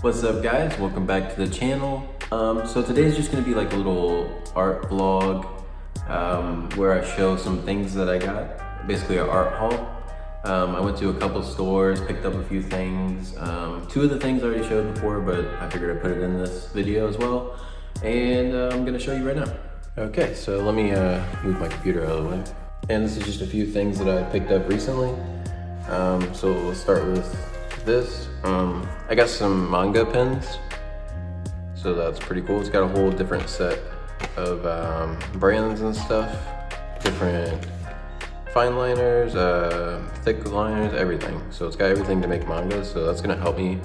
What's up guys, welcome back to the channel. So today's just gonna be like a little art vlog where I show some things that I got, basically an art haul. I went to a couple stores, picked up a few things. Two of the things I already showed before, but I figured I'd put it in this video as well. And I'm gonna show you right now. Okay, so let me move my computer out of the way. And this is just a few things that I picked up recently. So we'll start with this. I got some manga pens, so that's pretty cool. It's got a whole different set of brands and stuff, different fine liners, thick liners, everything. So it's got everything to make mangas, so that's gonna help me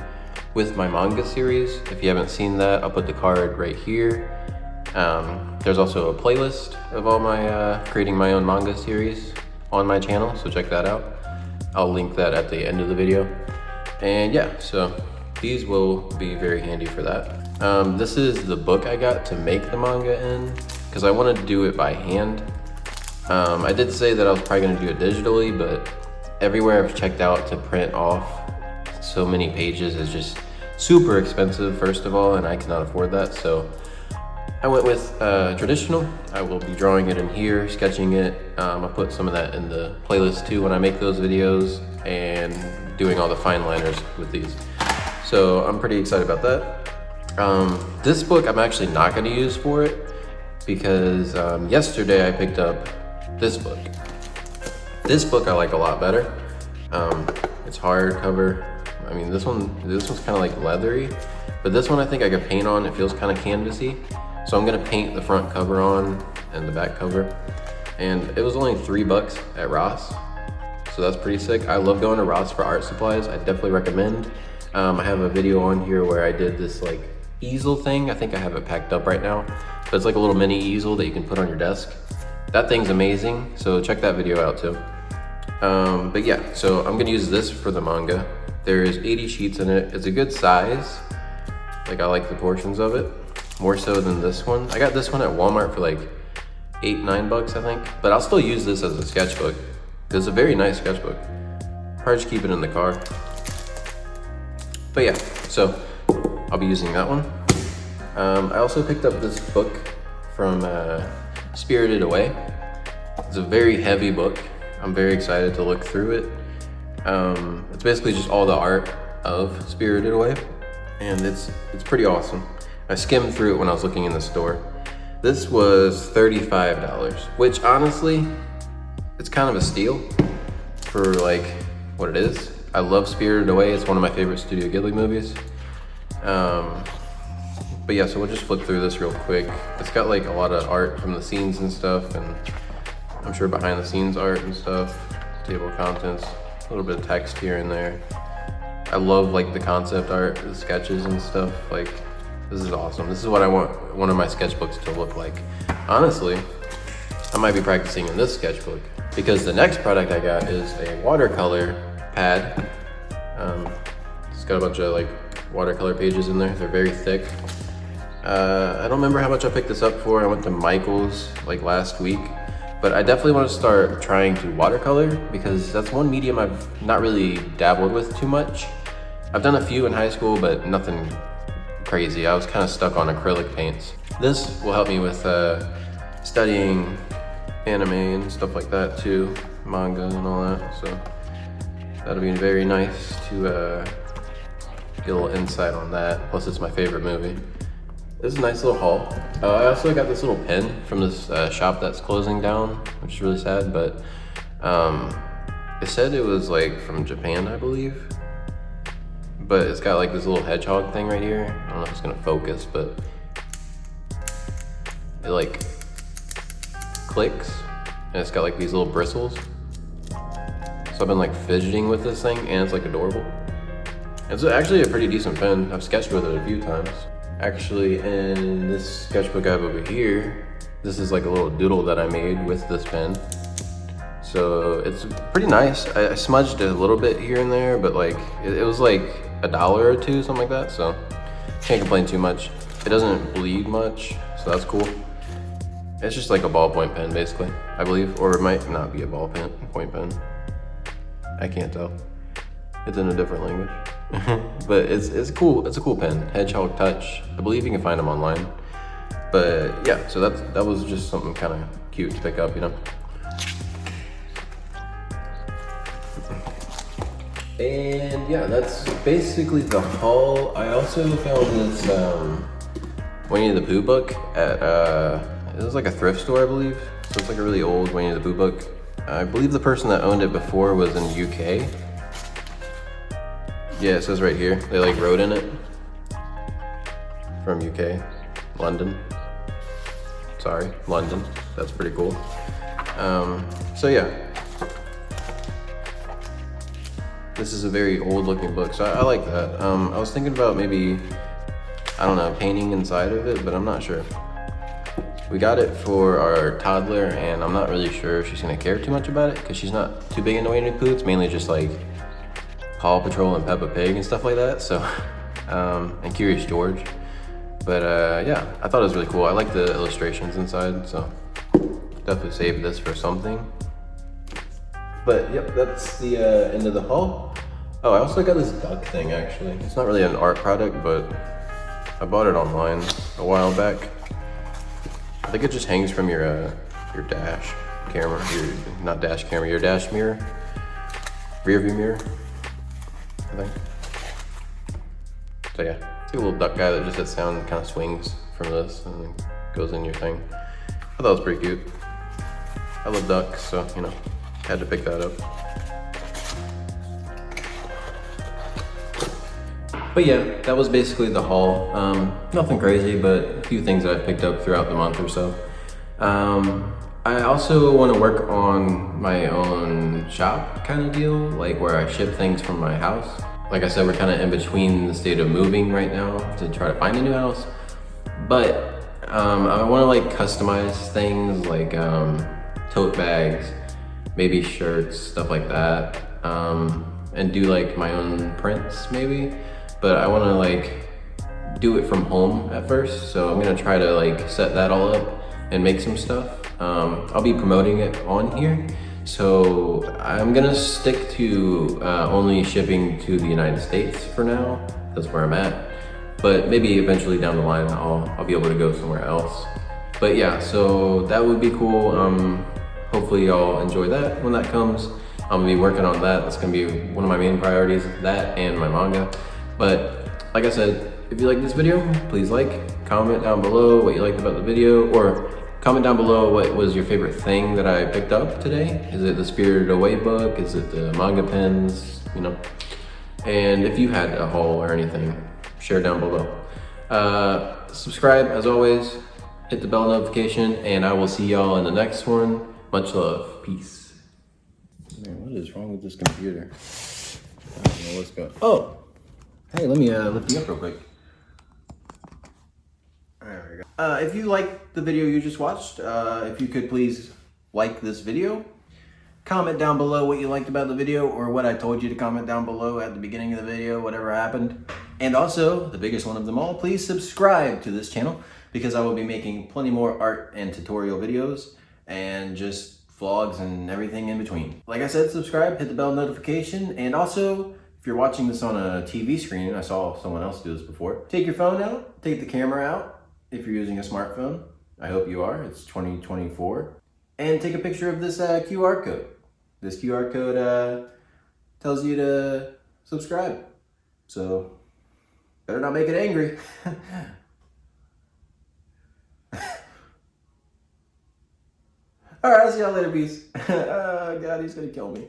with my manga series. If you haven't seen that, I'll put the card right here. There's also a playlist of all my creating my own manga series on my channel, so check that out. I'll link that at the end of the video. And yeah, so these will be very handy for that. This is the book I got to make the manga in, because I wanted to do it by hand. I did say that I was probably gonna do it digitally, but everywhere I've checked out to print off so many pages is just super expensive, first of all, and I cannot afford that. So I went with traditional. I will be drawing it in here, sketching it. I'll put some of that in the playlist too when I make those videos, and doing all the fine liners with these. So I'm pretty excited about that. This book I'm actually not gonna use for it because yesterday I picked up this book. This book I like a lot better. It's hardcover. I mean, this one's kind of like leathery, but this one I think I could paint on. It feels kind of canvasy. So I'm gonna paint the front cover on and the back cover. And it was only $3 at Ross. So that's pretty sick. I love going to Ross for art supplies. I definitely recommend. I have a video on here where I did this like easel thing. I think I have it packed up right now, but it's like a little mini easel that you can put on your desk. That thing's amazing. So check that video out too. But yeah, so I'm gonna use this for the manga. There's 80 sheets in it. It's a good size. Like I like the portions of it, more so than this one. I got this one at Walmart for like $8-9 I think, but I'll still use this as a sketchbook. It's a very nice sketchbook. Probably just keep it in the car. But yeah, so I'll be using that one. I also picked up this book from Spirited Away. It's a very heavy book. I'm very excited to look through it. It's basically just all the art of Spirited Away, and it's pretty awesome. I skimmed through it when I was looking in the store. This was $35, which honestly, it's kind of a steal for like what it is. I love Spirited Away. It's one of my favorite Studio Ghibli movies. But yeah, so we'll just flip through this real quick. It's got like a lot of art from the scenes and stuff, and I'm sure behind the scenes art and stuff, table of contents, a little bit of text here and there. I love like the concept art, the sketches and stuff. Like, this is awesome. This is what I want one of my sketchbooks to look like. Honestly, I might be practicing in this sketchbook, because the next product I got is a watercolor pad. It's got a bunch of like watercolor pages in there. They're very thick. I don't remember how much I picked this up for. I went to Michael's like last week, but I definitely want to start trying to watercolor, because that's one medium I've not really dabbled with too much. I've done a few in high school, but nothing crazy. I was kind of stuck on acrylic paints. This will help me with studying anime and stuff like that too, manga and all that. So that'll be very nice to get a little insight on that. Plus it's my favorite movie. This is a nice little haul. I also got this little pen from this shop that's closing down, which is really sad, but it said it was like from Japan, I believe. But it's got like this little hedgehog thing right here. I don't know if it's gonna focus, but it like clicks, and it's got like these little bristles. So I've been like fidgeting with this thing, and it's like adorable. It's actually a pretty decent pen. I've sketched with it a few times. Actually, in this sketchbook I have over here, this is like a little doodle that I made with this pen. So it's pretty nice. I smudged it a little bit here and there, but like it was like $1 or $2, something like that. So can't complain too much. It doesn't bleed much, so that's cool. It's just like a ballpoint pen, basically, I believe, or it might not be a ballpoint pen. I can't tell. It's in a different language. But it's cool. It's a cool pen, Hedgehog Touch. I believe you can find them online. But yeah, so that was just something kind of cute to pick up, you know. And yeah, that's basically the haul. I also found this Winnie the Pooh book at it was like a thrift store, I believe. So it's like a really old Winnie the Pooh book. I believe the person that owned it before was in UK. Yeah, it says right here. They like wrote in it. From UK, London. Sorry, London. That's pretty cool. So yeah. This is a very old looking book, so I like that. I was thinking about maybe, I don't know, painting inside of it, but I'm not sure. We got it for our toddler, and I'm not really sure if she's gonna care too much about it, because she's not too big into Winnie the Pooh. It's mainly just like Paw Patrol and Peppa Pig and stuff like that, so, and Curious George. But yeah, I thought it was really cool. I like the illustrations inside, so definitely save this for something. But yep, that's the end of the haul. Oh, I also got this duck thing actually. It's not really an art product, but I bought it online a while back. I think it just hangs from your dash camera, not dash camera, your dash mirror, rear view mirror, I think. So yeah, it's like a little duck guy that just that sound kind of swings from this and then goes in your thing. I thought it was pretty cute. I love ducks, so you know. Had to pick that up. But yeah, that was basically the haul. Nothing crazy, but a few things that I picked up throughout the month or so. I also want to work on my own shop kind of deal, like where I ship things from my house. Like I said, we're kind of in between the state of moving right now to try to find a new house. But I want to like customize things like tote bags, maybe shirts, stuff like that, and do like my own prints maybe. But I wanna like do it from home at first. So I'm gonna try to like set that all up and make some stuff. I'll be promoting it on here. So I'm gonna stick to only shipping to the United States for now. That's where I'm at. But maybe eventually down the line, I'll be able to go somewhere else. But yeah, so that would be cool. Hopefully y'all enjoy that when that comes. I'm gonna be working on that. That's gonna be one of my main priorities, that and my manga. But like I said, if you like this video, please like, comment down below what you liked about the video, or comment down below what was your favorite thing that I picked up today. Is it the Spirited Away book? Is it the manga pens? You know? And if you had a haul or anything, share down below. Subscribe as always, hit the bell notification, and I will see y'all in the next one. Much love. Peace. Man, what is wrong with this computer? I don't know what's going on. Oh! Hey, let me lift you up real quick. There we go. If you liked the video you just watched, if you could please like this video. Comment down below what you liked about the video, or what I told you to comment down below at the beginning of the video, whatever happened. And also, the biggest one of them all, please subscribe to this channel, because I will be making plenty more art and tutorial videos, and just vlogs and everything in between. Like I said, subscribe, hit the bell notification, and also, if you're watching this on a TV screen, I saw someone else do this before, take your phone out, take the camera out, if you're using a smartphone. I hope you are, it's 2024. And take a picture of this QR code. This QR code tells you to subscribe. So, better not make it angry. All right, I'll see y'all later, peace. God, he's gonna kill me.